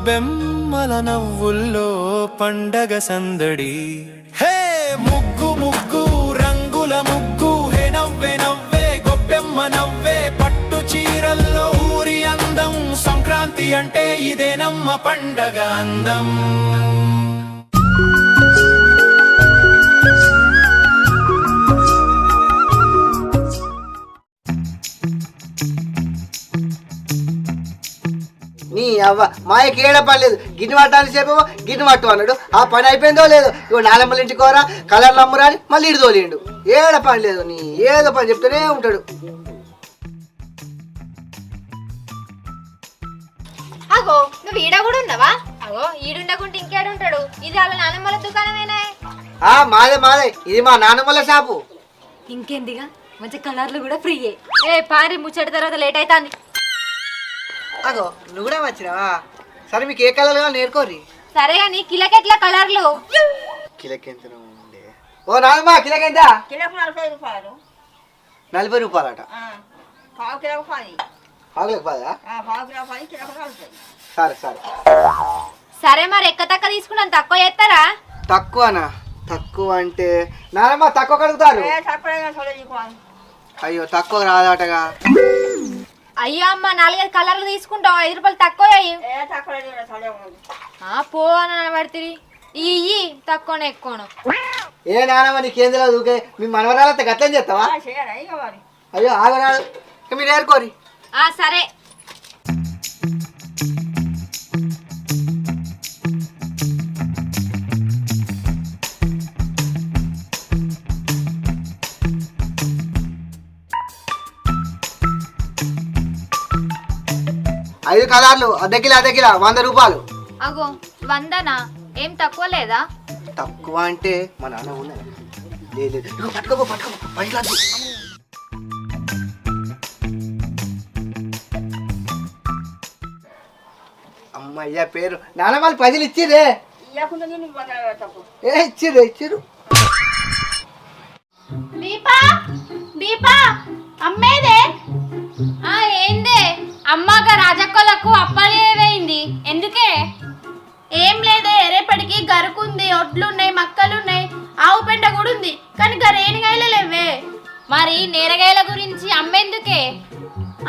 గొబ్బెమ్మల నవ్వుల్లో పండగ సందడి. హే ముగ్గు ముగ్గు రంగుల ముగ్గు, హే నవ్వే నవ్వే గొబ్బెమ్మ నవ్వే, పట్టు చీరల్లో ఊరి అందం. సంక్రాంతి అంటే ఇదేనమ్మ పండగ అందం. నీ అవ్వ మాయకి ఏడ పని లేదు. గిన్నె పట్టాలని చెప్పేమో గిన్నె పట్టు అన్నాడు. ఆ పని అయిపోయిందో లేదో. ఇగో నాలమ్మల ఇంటికి కోరా కలర్లు అమ్మురా అని మళ్ళీ ఇటు తోలిండు. ఏడ పని లేదు. నీ ఏదో పని చెప్తూనే ఉంటాడు. అగో నువ్వు ఈడ కూడా ఉన్నావా? అగో ఈడుండకుంటే ఇంకేడుంటాడు? ఇది వాళ్ళ నానమ్మల దుకాణమేనా? మాదే మాదే, ఇది మా నాన్నమ్మల షాపు. ఇంకేందిగా మంచి కలర్లు కూడా ఫ్రీయే. ఏ పారి ముచ్చటి తర్వాత లేట్ అవుతుంది. అగో నువ్వు కూడా వచ్చినావా? సరే మీకు ఏ కలర్ కావాలి నేర్కోరి. సరే కానీ కిలకెట్ల కలర్లు? కిలకెంత ఉండే? ఓ నాన్నమ్మ కిలకెంత? కిలోకు 40 రూపాయలు. 40 రూపాయలట. పావు కిలోకు 10. పావులకు పదా? పావు కిలో 10, కిలోకు 40. సరే సరే సరే మరి ఎక్క తక్క తీసుకున్నాను తక్కువ చేస్తారా? తక్కువనా? తక్కువ అంటే నాన్నమ్మ తక్కువ కడుగుతారు. అయ్యో తక్కువ రాదటగా. అయ్యో అమ్మ 4-5 కలర్లు తీసుకుంటాం, 5 రూపాయలు తక్కువ పో అని పడుతుంది. ఇయ్యి తక్కువనే ఎక్కువను. ఏ నాన్నమ్మ నీకేం తెలియదు. ఊకే మీ మనవరాలతో గట్లని చేస్తావా? అయ్యో ఆగరాదు, మీరు ఏరుకోరి. సరే 5 కలర్లు అర్ధ కిలో 100 రూపాయలు. అగో 100నా? ఏం తక్కువ లేదా? తక్కువ అంటే మా నాన్న ఉన్నది. లేదు పట్టుకోపో పట్టుకోపో పైలాదు. అమ్మయ్య పేరు నాన్నమ్మ 10 ఇచ్చిరే. ఏ ఇచ్చిరు. దీపా దీపా అమ్మేదే. ఏందే అమ్మక రాజక్కలకు అప్పలేవేయింది ఎందుకే? ఏం లేదే, రేపటికి గరుకుంది, ఒడ్లున్నాయి, మక్కలున్నాయి, ఆవు పెండ కూడా ఉంది. కానీ రేణిగాయలు లేవే. మరి నేరగాయల గురించి అమ్మేందుకే?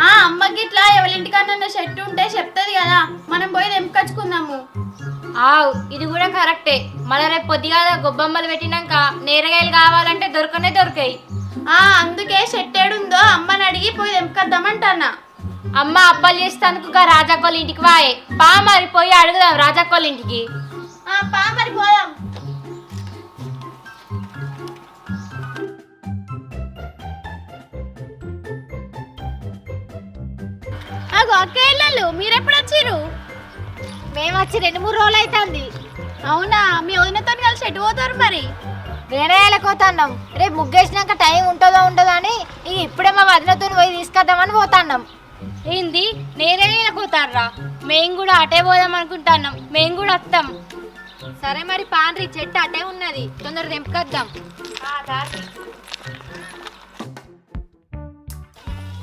అమ్మకి ఇట్లా ఎవరింటికన్నా చెట్టు ఉంటే చెప్తుంది కదా, మనం పోయి తెంపుకొచ్చుకుందాము. ఇది కూడా కరెక్టే. మళ్ళీ రేపు పొద్దుగా గొబ్బమ్మలు పెట్టినాక నేరగాయలు కావాలంటే దొరకాయి. అందుకే చెట్టేడుందో అమ్మని అడిగి పోయి తెంపుకొద్దామంటన్నా. అమ్మ అప్పలు చేస్తానుకు రాజాకోళ్ళ ఇంటికి వాయే. పా మరి పోయి అడుగుదాం రాజాకోళ్ళ ఇంటికి. పా మరి పోదాం. అక్కేళ్ళు మీరెప్పుడు వచ్చిర్రు? మేము వచ్చి 2-3 రోజులు అవుతుంది. అవునా? మీ వదినతో కలిసి ఎటు పోతారు మరి? వేరేళ్ళకి పోతాన్నాం. రేపు ముగ్గేసినాక టైం ఉంటుందో ఉండదో అని ఇప్పుడే మా వదినతో పోయి తీసుకొద్దామని పోతాన్నాం. ఏంది నేరేళ్ళకి పోతారా? మేము కూడా అటే పోదాం అనుకుంటున్నాం. మేము కూడా వస్తాం. సరే మరి పాండ్రి, చెట్టు అటే ఉన్నది, తొందర తెంపుకొద్దాం.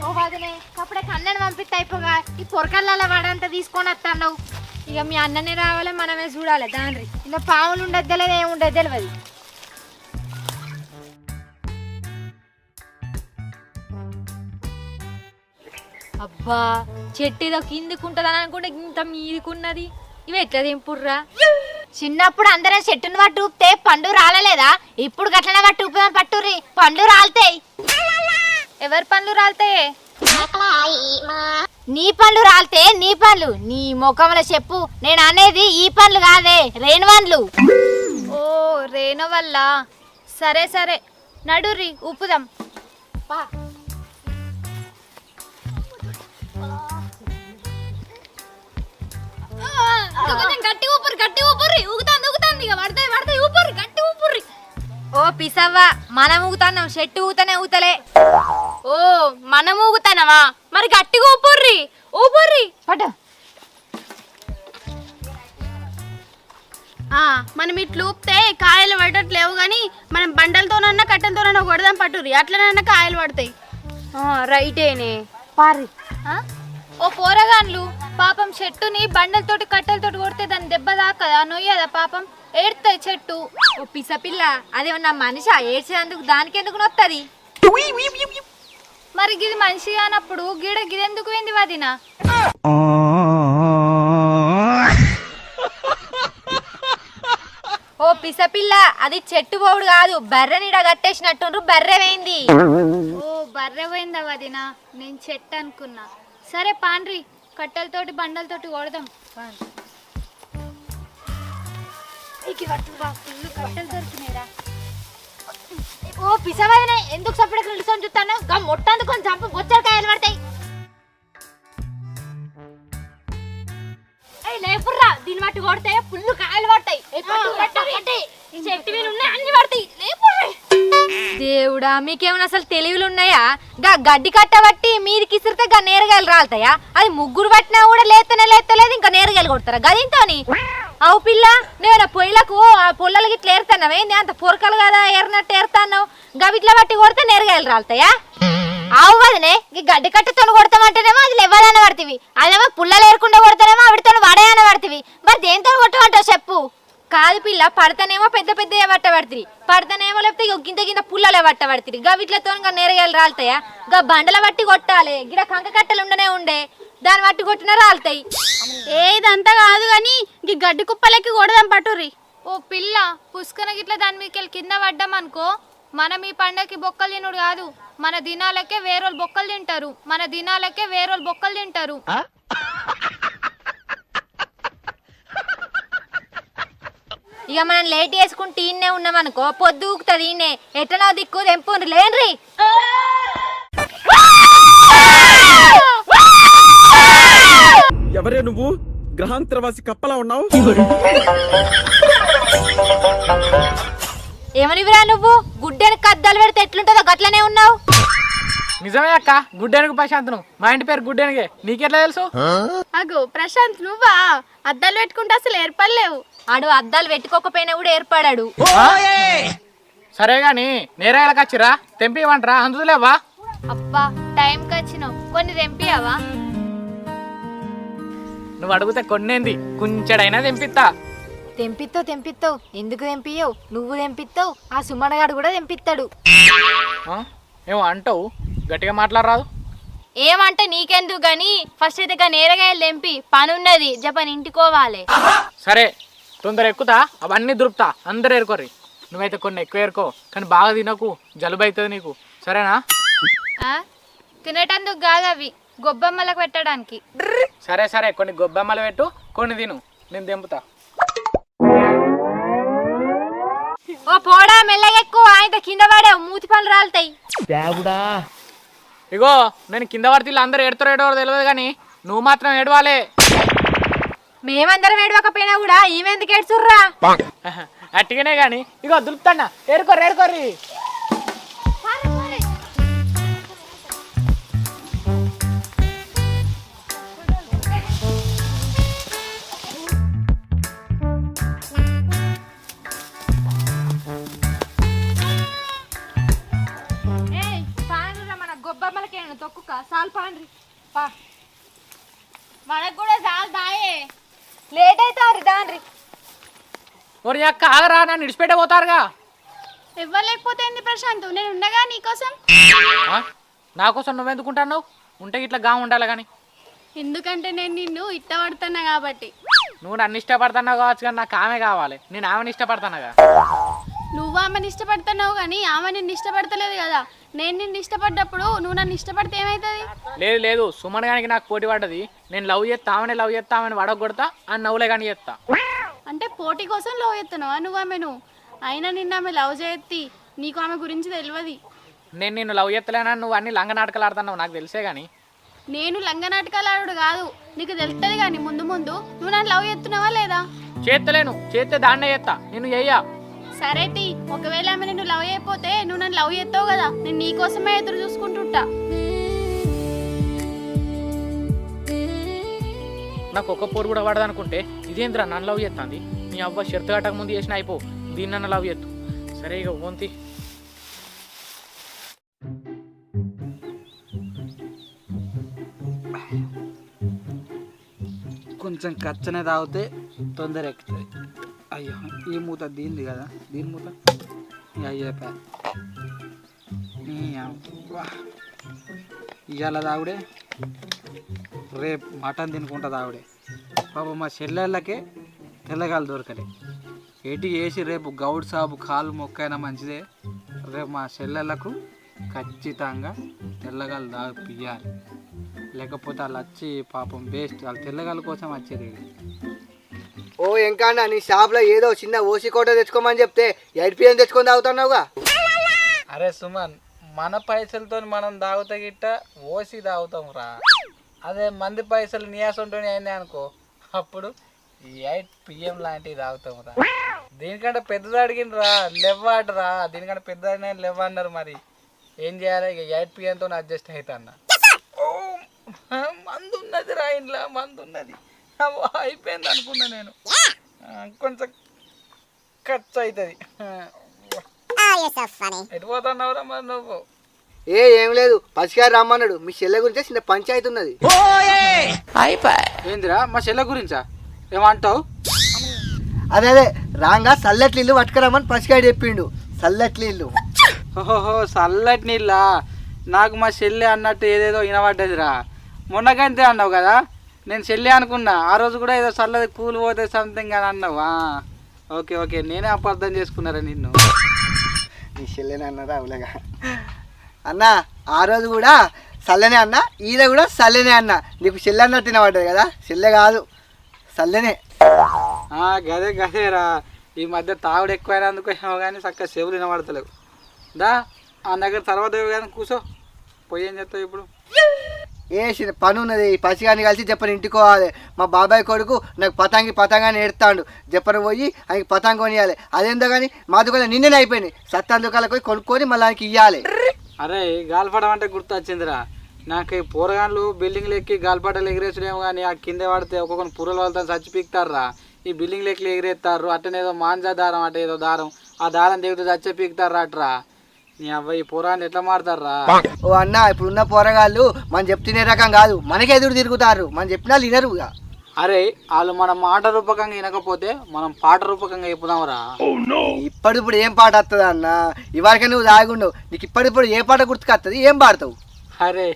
ఓ వదిలే, అప్పుడే అన్నని పంపిస్తే అయిపోగా ఈ పొరకల్లా వాడంతా తీసుకొని వస్తాను. ఇక మీ అన్ననే రావాలి, మనమే చూడాలి. దాని ఇలా పాములు ఉండద్దు తెలియదు, ఏముండదు తెలియదు. అబ్బా చెట్టు ఏదో కిందికుంటదని అనుకుంటే ఇంత మీదికున్నది. ఇవి ఎట్లా తెంపుర్రా? చిన్నప్పుడు అందరం చెట్టును పట్టు ఊపితే పండు రాలేదా? ఇప్పుడు గట్లనే పట్టు ఊపుదాం పట్టుర్రి, పండ్లు రాలుతాయి. ఎవరి పండ్లు రాలుతాయి? నీ పండ్లు రాలితే నీ పండ్లు నీ ముఖంలో చెప్పు. నేను అనేది ఈ పండ్లు కాదే, రేణువన్లు. ఓ రేణు వల్ల. సరే సరే నడుర్రి ఊపుదాం. గట్టి ఊపురి గట్టి ఊపురి. ఊగుతాంది ఇక పడతాయి ఊపురి గట్టి ఊపురి. ఓ పిసవ్వ, మనం ఊగుతాన్నాం, చెట్టు ఊతనే ఊతలే. ఓ మనం ఊగుతానవా? మరి గట్టిగా ఊపుర్రి పట. మనం ఇట్లు ఊపితే కాయలు పడట్లేవు కానీ మనం బండలతోనన్నా కట్టెలతోనన్నా కొడదాం పట్టుర్రి, అట్లనన్నా కాయలు పడతాయి. రైటేనే పారి. ఓ పోరగాన్లు పాపం చెట్టుని బండలతోటి కట్టెలతోటి కొడితే దాన్ని దెబ్బ దాకదా నొయ్యదా పాపం ఏడుతాయి చెట్టు. ఓ పిసపిల్ల అదేమన్నా మనిషి ఏడ్చేందుకు దానికెందుకు నొత్తది? మరి గిది మనిషి కానప్పుడు గిదెందుకు పోయింది వదినా? ఓ పిసపిల్ల అది చెట్టు పోవుడు కాదు, బర్రె నీడ కట్టేసినట్టుండ్రు, బర్రె వేయింది. ఓ బర్రె పోయిందా వదినా, నేను చెట్టు అనుకున్నా. సరే పాండ్రి కట్టెలతోటి బండలతోటి కొడదాం. కట్టెలు దొరికినాయిరా. ఓ పిసవదిన ఎందుకు సపరేట్ నిలుసొని చూస్తాను? మొట్టందుకు కొంచెం చంపు బొచ్చలు కాయలు పడతాయి. లేపుర్రా, దీన్ని బట్టి కొడితే పుల్లు కాయలు పడతాయి. చెట్టు మీద ఉన్నాయి అన్ని పడతాయి. దేవుడా, మీకేమైనా అసలు తెలివిలు ఉన్నాయా? గడ్డి కట్టబట్టి మీదికి ఇసిరితే నేరగాయలు రాలుతాయా? అది ముగ్గురు పట్టినా కూడా లేతలేదు, ఇంకా నేరగాయలు కొడతారా గదింతోని? అవు పిల్ల, నేను పొయ్యిలకు పొల్లలకి ఇట్లా ఏరుతాన్నావు ఏంది? అంత పొరకలు కదా ఏరినట్టు ఏరుతాన్నావు. గవిట్ల బట్టి కొడితే నేరగాయలు రాలుతాయా? ఆవు వదనే ఈ గడ్డి కట్టతో కొడతామంటేనేమో అది ఎవరైనా పడుతుంది, అదేమో పుల్లలు ఏరకుండా కొడతానేమో ఆవిడతో వడయాన పడుతుంది. మరి దేంతో కొట్టమంటావు చెప్పు? కాదు పిల్ల, పడతానేమో పెద్ద పెద్ద పట్టబడుతుంది, పడతానేమో లేకపోతే గింత గింత పుల్లలే పట్టబడుతుంది. గవిట్లతో ఇంకా నేరగాయలు రాలుతాయా? గా బండల బట్టి కొట్టాలి. గిడ కంక కట్టలు ఉండే దాన్ని బట్టి కొట్టినా రాలుతాయి. ఇదంతా కాదు గాని ఈ గడ్డి కుప్పలకి కొడదాం పట్టుర్రి. ఓ పిల్ల, పుష్కన గిట్ల దాని మీకు కింద పడ్డాం అనుకో, మనం ఈ పండగకి బొక్కలు తినుడు కాదు, మన దినాలకే వేరోళ్ళు బొక్కలు తింటారు. ఇక మనం లేట్ చేసుకుంటే ఈయనే ఉన్నామనుకో, పొద్దు ఊకుతుంది. ఈయనే ఎట్లా దిక్కు తెంపు లేన్రి. ఎవరే నువ్వు? గ్రహాంతరవాసి కప్పలా ఉన్నావు. ఏమనివిరా నువ్వు? గుడ్డెనికి కద్దాలు పెడితే ఎట్లుంటుందో గట్లనే ఉన్నావు. నిజమే అక్క, గుడ్డెనుగు ప్రశాంత్ను. మా ఇంటి పేరు గుడ్డెనుగే, నీకెట్లా తెలుసు? అగో ప్రశాంత్, నువ్వా? అద్దాలు పెట్టుకుంటే అసలు ఏర్పడలేవు. ఆడు అద్దాలు పెట్టుకోకపోయినా కూడా ఏర్పడాడు. సరే గాని నేరేళ్ళకి వచ్చిరా, తెంపివంటరా అందులేవా? అబ్బా, టైంకి వచ్చినావు, కొన్ని తెంపియావా? నువ్వు అడిగితే కొన్నేంది, కొంచెడైనా తెంపిస్తా. తెంపిస్తావు. ఎందుకు తెంపియవు? నువ్వు తెంపిస్తావు, ఆ సుమనగాడు కూడా తెంపిస్తాడు. ఏమో అంటావు, గట్టిగా మాట్లాడరాదు. ఏమంటే నీకెందుకు గాని ఫస్ట్ అయితే నేరగాయలు తెంపి పనున్నది, జపన్ ఇంటికోవాలి. సరే, తొందర ఎక్కుతా, అవన్నీ దొరుకుతా, అందరు ఏరుకోర్రి. నువ్వైతే కొన్ని ఎక్కువ ఏరుకో, కానీ బాగా తినకు, జలుబు అవుతుంది నీకు, సరేనా? తినేటందుకు కాదు, అవి గొబ్బెమ్మలకు పెట్టడానికి. సరే, కొన్ని గొబ్బెమ్మలు పెట్టు, కొన్ని తిను, నేను తెంపుతా. ఓ పోడా, మెల్లగెక్కు, ఆయన కింద పడావు, మూతి పనులు రాలుతాయి. ఇగో నేను కింద పడితే అందరు ఏడుతారో తెలియదు కానీ నువ్వు మాత్రం ఏడవాలే. మేమందరం ఏడవకపోయినా కూడా ఈమెందుకు ఏడ్చుర్రా? అట్టిగానే గాని ఇగో దులుపుతాన్నా, ఏరుకోర్రి. గొబ్బమ్మలకేనా తొక్కుక సాల్ పాండ్రి. మనకు కూడా చాలు దాయే, లేట్ అవుతారు దాండ్రి. ఒరి అక్క ఆగరా, నన్ను ఇడిచిపెట్టే పోతారుగా. ఇవ్వలేకపోతే ఏంది ప్రశాంత్, నేను ఉండగా నీకోసం. నా కోసం నువ్వెందుకుంటున్నావు? ఉంటే ఇట్లా గా ఉండాలి కానీ. ఎందుకంటే నేను నిన్ను ఇష్టపడుతున్నా కాబట్టి. నువ్వు నన్ను ఇష్టపడుతున్నావు కావచ్చు, కానీ నాకు ఆమె కావాలి. నేను ఆమెను ఇష్టపడుతున్నాగా. నువ్వు ఆమెను ఇష్టపడుతున్నావు కానీ ఆమె నిన్ను ఇష్టపడతలేదు కదా. నేను నిన్ను ఇష్టపడ్డప్పుడు నువ్వు నన్ను ఇష్టపడితే ఏమవుతుంది? లేదు, సుమన్ గానికి నాకు పోటీ పడ్డది. నేను లవ్ చేస్తా, ఆమెను వడగొడతా అని నవ్వులే కానీ చేస్తా. అంటే పోటీ కోసం లవ్ చేస్తున్నావా నువ్వు ఆమెను? అయినా నిన్న ఆమె లవ్ చేయత్తి, నీకు ఆమె గురించి తెలియదు. నేను నిన్ను లవ్ చేస్తలేనని నువ్వు అన్ని లంగ నాటకాలు ఆడుతున్నావు, నాకు తెలిసే కానీ. నేను లంగ నాటకాలు ఆడు కాదు, నీకు తెలుస్తుంది కానీ ముందు నువ్వు నన్ను లవ్ చేస్తున్నావా లేదా? చేస్తలేను, చేస్తే దాన్నే చేస్తా, నేను చెయ్యా. సరే తి, ఒకవేళ ఆమె నిన్ను లవ్ చేయకపోతే నువ్వు నన్ను లవ్ చేస్తావు కదా, నేను నీకోసమే ఎదురు చూసుకుంటుంటా. నాకు ఒక్క పోటీ కూడా పడదనుకుంటే ఇదేంద్రా నన్ను లవ్ చేస్తుంది. నీ అవ్వ షర్తు కట్టక ముందు చేసిన అయిపో, దీన్ని నన్ను లవ్ చేస్తూ. సరే ఇక ఓంతి. కొంచెం కచ్చనే తాగితే తొందర ఎక్కుతుంది. అయ్యో ఈ మూత దీనిది కదా, దీని మూత అయ్యే ఇవాళ తాగుడే, రేపు మటన్ తినుకుంటా తాగుడే. పాప మా చెల్లెళ్ళకే తెల్లగాలు దొరకలే. ఎటు వేసి రేపు గౌడ్ సాబు కాలు మొక్కైనా మంచిదే. రేపు మా చెల్లెళ్ళకు ఖచ్చితంగా తెల్లగాలు పియ్యాలి. లేకపోతే వాళ్ళు వచ్చి పాపం వేస్ట్, వాళ్ళు తెల్లగాల కోసం వచ్చేది. ఓ ఇంకా నీ షాప్లో ఏదో చిన్న ఓసి కోట తెచ్చుకోమని చెప్తే 8 PM తెచ్చుకొని తాగుతున్నావుగా. అరే సుమన్, మన పైసలతో మనం తాగుతా గిట్ట ఓసి తాగుతాం రా. అదే మంది పైసలు నియాసంటోనే అయినాయి అనుకో, అప్పుడు 8 PM లాంటివి తాగుతాం రా. దీనికంటే పెద్దది అడిగినరా లెవ్వాడరా, దీనికంటే పెద్దది లెవ్వన్నారు. మరి ఏం చేయాలి, ఇక 8 PMతో అడ్జస్ట్ అవుతా అన్న. మందు ఉన్నది రా ఇంట్లో, మందు ఉన్నది. అయిపోయింది అనుకున్నా నేను, కొంచెం ఖర్చు అవుతుంది. ఎటు పోతున్నావురా మరి నువ్వు? ఏం లేదు, పసిగారు రమ్మన్నాడు. మీ చెల్లె గురించే చిన్న పంచాయతీ ఉన్నది. ఏందిరా మా చెల్లె గురించా, ఏమంటావు? అదే రాంగా చల్లటి నీళ్ళు పట్టుకురమ్మని పసిగాడు చెప్పిండు. చల్లటి నీళ్ళు. ఓహో చల్లటి నీళ్ళ, నాకు మా చెల్లె అన్నట్టు ఏదేదో వినబడ్డదిరా. మొన్నకంతే అన్నావు కదా, నేను చెల్లె అనుకున్నా. ఆ రోజు కూడా ఏదో చల్లది పూలు పోతే సంథింగ్ అని అన్నావా? ఓకే ఓకే, నేనే అపార్థం చేసుకున్నారా నిన్ను. నీ చెల్లెనే అన్నారా? అవులేగా అన్న, ఆ రోజు కూడా చల్లనే అన్న, ఈయన కూడా చల్లనే అన్న. నీకు చెల్లె అన్నట్టు వినబడ్డది కదా, చెల్లె కాదు చల్లనే. గదే గదేరా, ఈ మధ్య తాగుడు ఎక్కువైనందుకు ఏమో కానీ చక్కగా చెవులు వినబడతలేవు. దా ఆ దగ్గర తర్వాత కానీ కూర్చో, పోయి ఏం చేస్తావు ఇప్పుడు? ఏ పని ఉన్నది, పసిగాని కలిసి చెప్పని ఇంటికోవాలి. మా బాబాయ్ కొడుకు నాకు పతంగాని ఏడుతాడు. చెప్పని పోయి ఆయనకి పతంగి కొనియాలి. అదేందో కానీ మా దుకాణం నిన్ననే అయిపోయినాయి. సత్తాన్ దుకాణాలకు పోయి కొనుక్కొని మళ్ళీ ఆయనకి ఇవ్వాలి. అరే గాల్పడం అంటే గుర్తొచ్చిందిరా, నాకు ఈ పూరగాన్లు బిల్డింగ్లు ఎక్కి గాల్పటలు ఎగిరేసుడేమో కానీ ఆ కింద పడితే ఒక్కొక్కరు పూరల వాళ్ళతో చచ్చి పీకుతారా. ఈ బిల్డింగ్లు ఎక్కి ఎగిరేస్తారు. అట్టనేదో మాంజా దారం అంటే ఏదో దారం, ఆ దారం దిగుతూ చచ్చి పీకుతారా అట్రా. నీ అబ్బాయి పోరాన్ని ఎట్లా మారుతారా? ఓ అన్న, ఇప్పుడున్న పోరగాళ్ళు మనం చెప్తునే రకం కాదు, మనకి ఎదురు తిరుగుతారు. మనం చెప్పినా వినరు. అరే వాళ్ళు మన మాట రూపకంగా వినకపోతే మనం పాట రూపకంగా చెప్పుదాంరా. ఇప్పుడు ఏం పాట వస్తుంది అన్న? ఇవాళకే నువ్వు తాగుండవు, నీకు ఇప్పుడు ఏ పాట గుర్తుకొస్తుంది? ఏం పాడతావు? అరే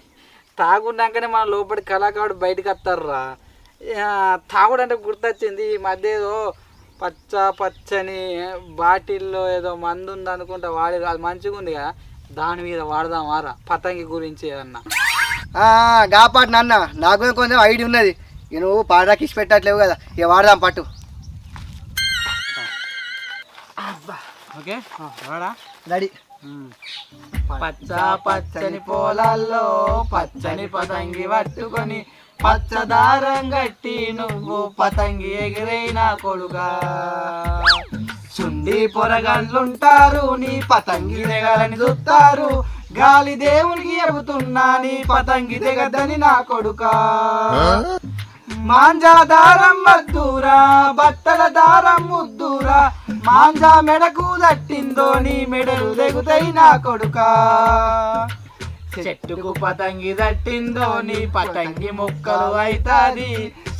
తాగున్నాకనే మన లోపలి కళాకారుడు బయటకు వస్తారా. తాగుడు అంటే గుర్తొచ్చింది, ఈ మధ్య ఏదో పచ్చని బాటిల్లో ఏదో మందు ఉంది అనుకుంటా వాడి, అది మంచిగా ఉంది కదా, దాని మీద వాడదామారా పతంగి గురించి ఏదన్నా. గా పాట నాన్న, నాకు కొంచెం ఐడియా ఉన్నది. ఇక నువ్వు పాటకి ఇచ్చి పెట్టట్లేవు కదా, ఇక వాడదాం పట్టు. ఓకే వాడా రెడీ. పచ్చని పొలాల్లో పచ్చని పతంగి పట్టుకొని పచ్చదారం గట్టి నువ్వు పతంగి ఎగిరైనా కొడుగా. చుండి పొరగండ్లుంటారు నీ పతంగి దిగలని చూస్తారు. గాలి దేవునికి చెబుతున్నా నీ పతంగి దిగదని నా కొడుకా. మాంజా దారం వద్దురా, బట్టల దారం ముద్దురా. మాంజా మెడకు తట్టిందో నీ మెడలు దిగుతాయి నా కొడుకా. చెట్టుకు పతంగి తట్టిందో నీ పతంగి ముక్కలు అవుతాది.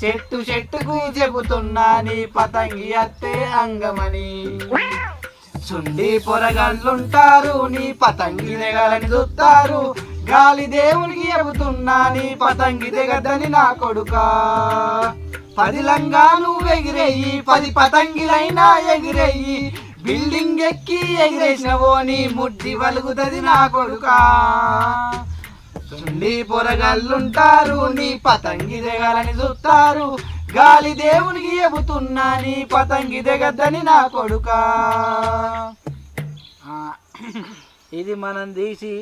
చెట్టుకు చెబుతున్నా నీ పతంగి అత్తే అంగమని. చుండి పొరగండ్లుంటారు నీ పతంగి దిగలని చూస్తారు. గాలి దేవునికి చెబుతున్నా నీ పతంగి దిగదని నా కొడుకా. 10 లంగా నువ్వు ఎగిరేయి, 10 పతంగిలైనా ఎగిరేయి. బిల్డింగ్ ఎక్కి ఎగిరేసినవో నీ ముడ్డి వలుగుతుంది నా కొడుకా. చుండి పొరగల్లుంటారు నీ పతంగి దిగాలని చూస్తారు. గాలి దేవునికి చెబుతున్నా నీ పతంగి దిగద్దని నా కొడుకా. ఇది మనం తీసి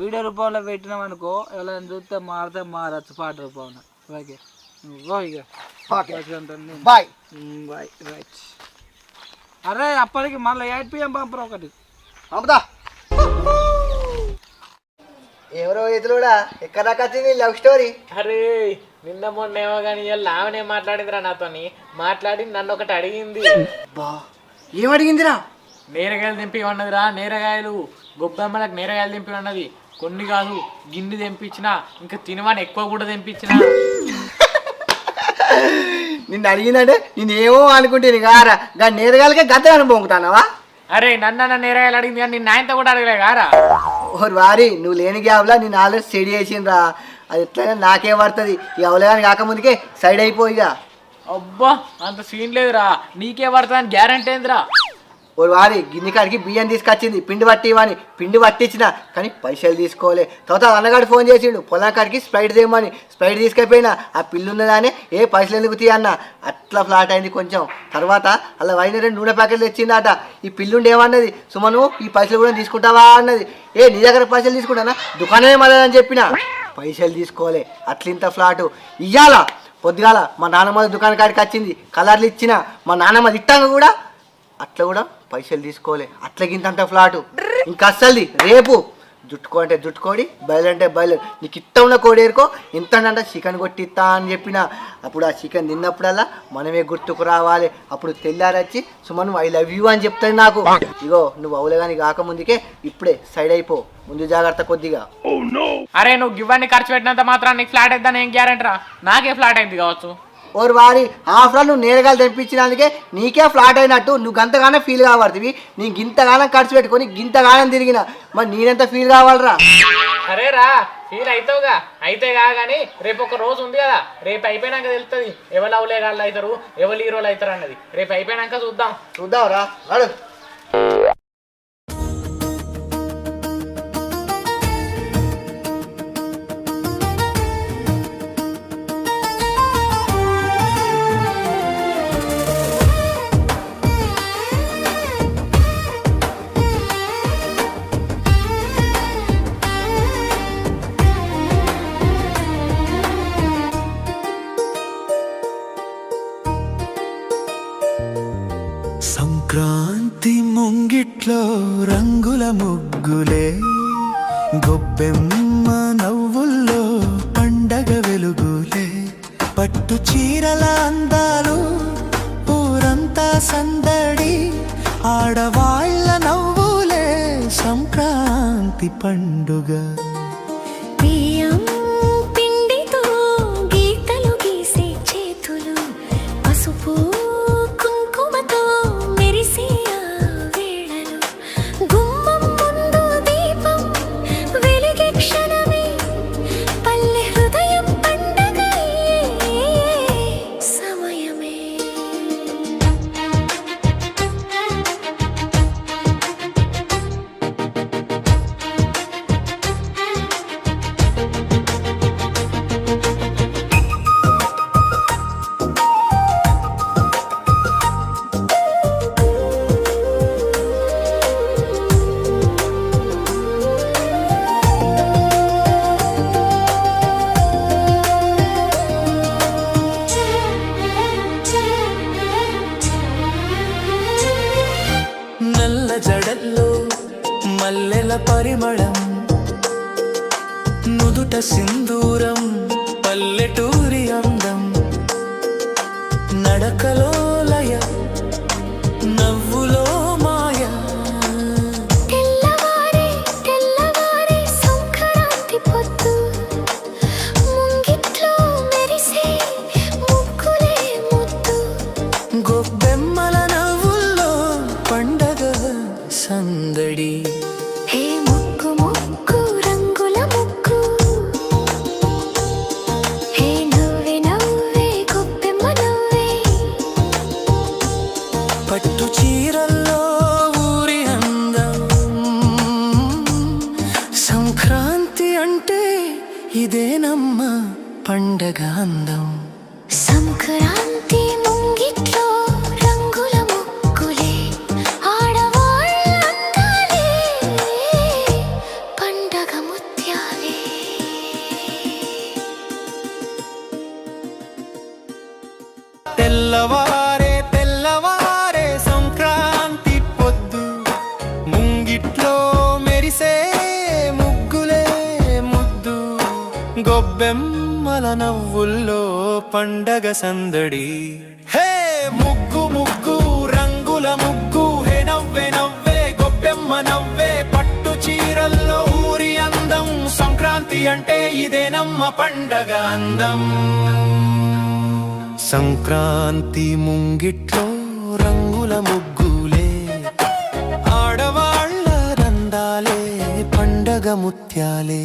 వీడియో రూపంలో పెట్టినాం అనుకో, ఎవరైనా చూస్తే మారితే మారచ్చు పాట రూపంలో. Okay bye bye right. అరే అప్పటికి మళ్ళీ 8 PM పంపరు ఒకటి పంపుతా. ఎవరో ఎదురుడా ఎక్కడ దాకా వచ్చింది లవ్ స్టోరీ? అరే నిన్న మొన్న ఏమో కానీ లావనే మాట్లాడిందిరా నాతోని. మాట్లాడి నన్ను ఒకటి అడిగింది. ఏమడిగిందిరా? నేరగాయలు దింపి ఉన్నదిరా. నేరగాయలు గొబ్బెమ్మలకు నేరగాయలు దింపి ఉన్నది. కొన్ని కాదు గిన్నె తెంపించిన, ఇంకా తినమని ఎక్కువ కూడా తెంపించిన. నిన్ను అడిగిందంటే నేను ఏమో అనుకుంటే కారా గా నేరగాలకే గద్ద అనుభవంతానవా? అరే నన్న నేరగాయలు అడిగింది కానీ నిన్న ఆయనతో కూడా అడగలే కారా? ఓరు వారి నువ్వు లేని గ్యాప్లా నేను ఆల్రెడీ స్టడీ చేసిండ్రా. అది ఎట్లయినా నాకే పడుతుంది. ఈ అవలగాని కాకముందుకే సైడ్ అయిపోయిగా. అబ్బా అంత సీన్ లేదురా, నీకే పడుతుందని గ్యారంటీ ఏందిరా? ఓ వారి గిన్నె కాడికి బియ్యం తీసుకొచ్చింది, పిండి పట్టి ఇవ్వని. పిండి పట్టించిన కానీ పైసలు తీసుకోలే. తర్వాత అన్నగాడు ఫోన్ చేసిండు పొలం కాడికి స్ప్రైట్ తీయమని. స్ప్రైట్ తీసుకెళ్ళిపోయినా ఆ పిల్లు ఉన్నదానే ఏ పైసలు ఎందుకు తీయన్న అట్లా ఫ్లాట్ అయింది కొంచెం. తర్వాత అలా వైన 2 నూనె ప్యాకెట్లు తెచ్చిందట. ఈ పిల్లుండి ఏమన్నది, సుమను ఈ పైసలు కూడా తీసుకుంటావా అన్నది. ఏ నీ దగ్గర పైసలు తీసుకుంటానా, దుకాణమే మళ్ళని చెప్పిన. పైసలు తీసుకోలే. అట్లింత ఫ్లాటు ఇయ్యాల. పొద్దుగాల మా నాన్నమ్మ దుకాణం కాడికి వచ్చింది, కలర్లు ఇచ్చిన. మా నాన్నమ్మ తిట్టాక కూడా అట్లా కూడా పైసలు తీసుకోలే. అట్లకింతంత ఫ్లాటు. ఇంకా అస్సలు రేపు జుట్టుకో అంటే జుట్టుకోడి, బయలంటే బయలు. నీకు ఇట్ట ఉన్న కోడి ఏరుకో, ఇంత అంటే చికెన్ కొట్టిస్తా అని చెప్పిన. అప్పుడు ఆ చికెన్ తిన్నప్పుడల్లా మనమే గుర్తుకు రావాలి. అప్పుడు తెల్లారొచ్చి సుమను ఐ లవ్ యూ అని చెప్తాను నాకు. ఇగో నువ్వు అవులగాని కాకముందుకే ఇప్పుడే సైడ్ అయిపో, ముందు జాగ్రత్త కొద్దిగా. అరే నువ్వు ఇవన్నీ ఖర్చు పెట్టినంత మాత్రం నీకు ఫ్లాట్ అయిద్దని ఏం గ్యారంటీ రా? నాకే ఫ్లాట్ అయింది కావచ్చు. ఓరు వారి ఆఫ్టర్ నువ్వు నేరగాలు తెప్పించినందుకే నీకే ఫ్లాట్ అయినట్టు నువ్వు గంతగానే ఫీల్ కావడుతుంది. నీ గింతగానం ఖర్చు పెట్టుకొని గింతగానం తిరిగిన మరి నేనెంత ఫీల్ కావాలరా? అరే రా ఫీల్ అవుతావుగా. అయితే కానీ రేపు ఒక రోజు ఉంది కదా, రేపు అయిపోయినాక తెలుస్తుంది ఎవరు అవలేగాళ్ళు అవుతారు ఎవరు హీరోలు అవుతారు అన్నది. రేపు అయిపోయినాక చూద్దాంరా. అడు సంక్రాంతి ముంగిట్లో రంగుల ముగ్గులే, గొబ్బెమ్మ నవ్వుల్లో పండగ వెలుగులే, పట్టు చీరల అందాలు ఊరంతా సందడి, ఆడవాళ్ళ నవ్వులే సంక్రాంతి పండుగ. జడల్లో మల్లెల పరిమళం, నుదుట సింధూరం, పల్లెటూరి అందం, నడకలో లయ, నవ్వులో మాయ. తెల్లవారే తెల్లవారే సంక్రాంతి పొద్దు, ముంగిట్లో మెరిసే ముగ్గులే ముద్దు, గొబ్బెమ్మల నవ్వుల్లో పండగ సందడి. హే ముగ్గు ముగ్గు రంగుల ముగ్గు, హే నవ్వే నవ్వే గొబ్బెమ్మ నవ్వే, పట్టు చీరల్లో ఊరి అందం, సంక్రాంతి అంటే ఇదేనమ్మ పండగ అందం. సంక్రాంతి ముంగిట్లో రంగుల ముగ్గులే, ఆడవాళ్ళ అందాలే పండగ ముత్యాలే. తెల్లవారే తెల్లవారే సంక్రాంతి పొద్దు, ముంగిట్లో మెరిసే ముగ్గులే ముద్దు, గొబ్బెమ్మల నవ్వుల్లో పండగ సందడి. హే ముగ్గు ముగ్గు రంగుల ముగ్గు, హే నవ్వే నవ్వే గొబ్బెమ్మ నవ్వే, పట్టు చీరల్లో ఊరి అందం, సంక్రాంతి అంటే ఇదేనమ్మ పండగ అందం. సంక్రాంతి ముంగిట్లో రంగుల ముగ్గులే, ఆడవాళ్ళ రందాలే పండగ ముత్యాలే.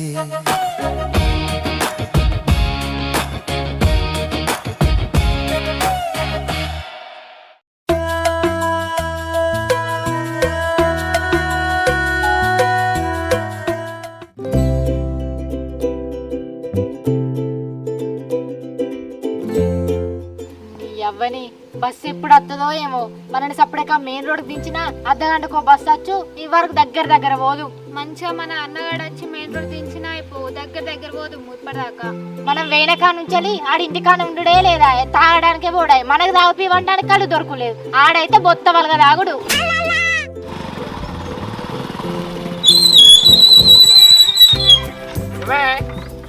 ఎవ్వని బస్సు ఎప్పుడు వస్తుందో ఏమో. మనని సపరేట్గా మెయిన్ రోడ్ దించినా అర్ధగంటకో బస్సు వచ్చు, ఈ వరకు దగ్గర పోదు. మంచిగా మన అన్నగాడు వచ్చి మెయిన్ రోడ్ దించినా అయిపో, దగ్గర పోదు ముప్పటిదాకా. మనం వేనకా నుంచి ఆడింటికాడ ఉండుడే లేదా, తాగడానికే పోడాయి. మనకు తాగిపివ్వడానికి కళ్ళు దొరకలేదు. ఆడైతే బొత్త వలగ తాగుడు.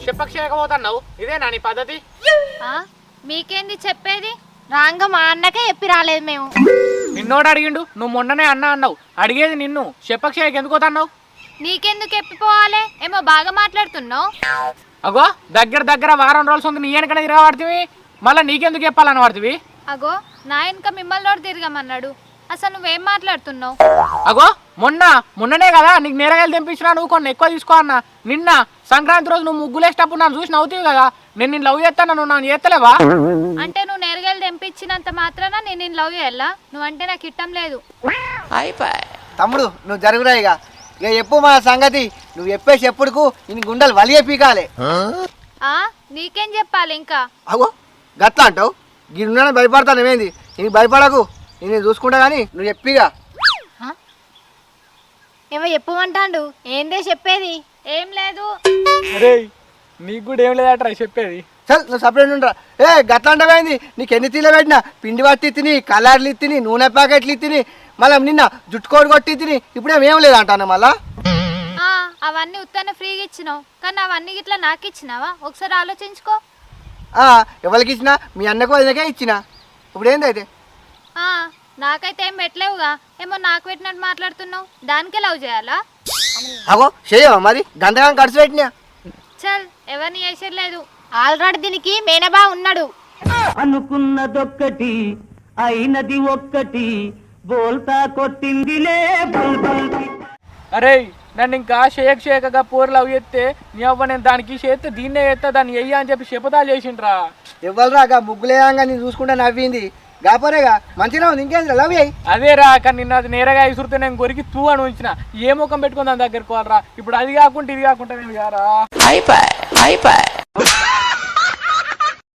చెప్పకపోతున్నావు, ఇదేనా నీ పద్ధతి? మీకేంది చెప్పేది? రాంగ మా అన్నకే చెప్పి రాలేదు మేము. నిన్నోడు అడిగిండు, నువ్వు మొన్ననే అన్నావు. అడిగేది నిన్ను, చెప్పక్షేయకి ఎందుకు పోతున్నావు? నీకెందుకు ఎప్పిపోవాలి? ఏమో బాగా మాట్లాడుతున్నావు. అగో దగ్గర వారం రోజులు ఉంది, నీ వెనకనే తిరగబడుతుంది. మళ్ళీ నీకెందుకు చెప్పాలని పడుతుంది? అగో నా ఇంకా మిమ్మల్ని తిరగమన్నాడు. అసలు నువ్వేం మాట్లాడుతున్నావు? అగో మొన్ననే కదా నీకు నేరగాయలు తెంపించినా, నువ్వు కొన్ని ఎక్కువ తీసుకో అన్న. నిన్న సంక్రాంతి రోజు నువ్వు ముగ్గులేసేటప్పుడు నన్ను చూసి నవ్వుతావు కదా, నేను నిన్ను లవ్ చేస్తాను, నువ్వు నన్ను చేస్తలేవా? అంటే నువ్వు నేరగాయలు తెంపించినంత మాత్రాన నేను నిన్ను లవ్ చేయాలా? నువ్వంటే నాకు ఇష్టం లేదు. తమ్ముడు నువ్వు జరుగురా ఇక చెప్పు మా సంగతి. నువ్వు చెప్పేసి ఎప్పుడుకు ఇన్ని గుండెలు వలిగే పీకాలి. నీకేం చెప్పాలి ఇంకా? అగో గట్లా అంటావు, గిన్నె భయపడతాను. ఏమైంది నీకు? భయపడకు, నేను చూసుకుంటా కానీ నువ్వు చెప్పిగా. ఏమో చెప్పమంటాడు, ఏందే చెప్పేది? ఏం లేదు. అరే నీకు కూడా ఏం లేదట్రా చెప్పేది. చల్ నువ్వు సపరేట్ ఉంటా. గట్లా అంటమైంది, నీకు ఎన్ని తీల పెట్టినా పిండి పట్టి తిని, కలర్లు ఇత్తిని, నూనె ప్యాకెట్లు ఇత్తిని, మళ్ళీ నిన్న జుట్టుకోడు కొట్టి తిని, ఇప్పుడేమేం లేదంటాను మళ్ళా. అవన్నీ ఉత్తనే ఫ్రీగా ఇచ్చినావు, కానీ అవన్నీ ఇట్లా నాకు ఇచ్చినావా? ఒకసారి ఆలోచించుకో. ఎవరికి ఇచ్చినా మీ అన్నకు వదినకే ఇచ్చినా. ఇప్పుడు ఏందైతే? నాకైతే ఏం పెట్టలేవుగా, ఏమో నాకు పెట్టినట్టు మాట్లాడుతున్నావు. దానికే లవ్ చేయాలా? అగో చేయవా మరి, గంటగా ఖర్చు పెట్టినా. చల్ ఎవరిని చేసేయలేదు. ఆల్రెడీ దీనికి మేనబా ఉన్నాడు. అనుకున్నదొక్కటి అయినది ఒక్కటి, బోల్తా కొట్టిందిలే బుల్బుల్. అరే నన్ను ఇంకా షేకగా పోరు లవ్ చేస్తే నీ అవ్వ నేను దానికి చేస్తే దీన్నే చేస్తా, దాన్ని వెయ్యి అని చెప్పి శపథాలు చేసిండ్రా. ఇవ్వాలరా ముగ్గులేయంగా నేను చూసుకుంటా నవ్వింది గాపరేగా మంచిగా ఉంది. ఇంకేంద్ర లవ్ అయ్యి అదే రా, కానీ నిన్న అది నేరగా ఇసురుతే నేను గొరికి తూ అని ఉంచిన. ఏ ముఖం పెట్టుకుని దాని దగ్గరికి పోవాలరా? ఇప్పుడు అది కాకుండా ఇది కాకుండా నేను కారా.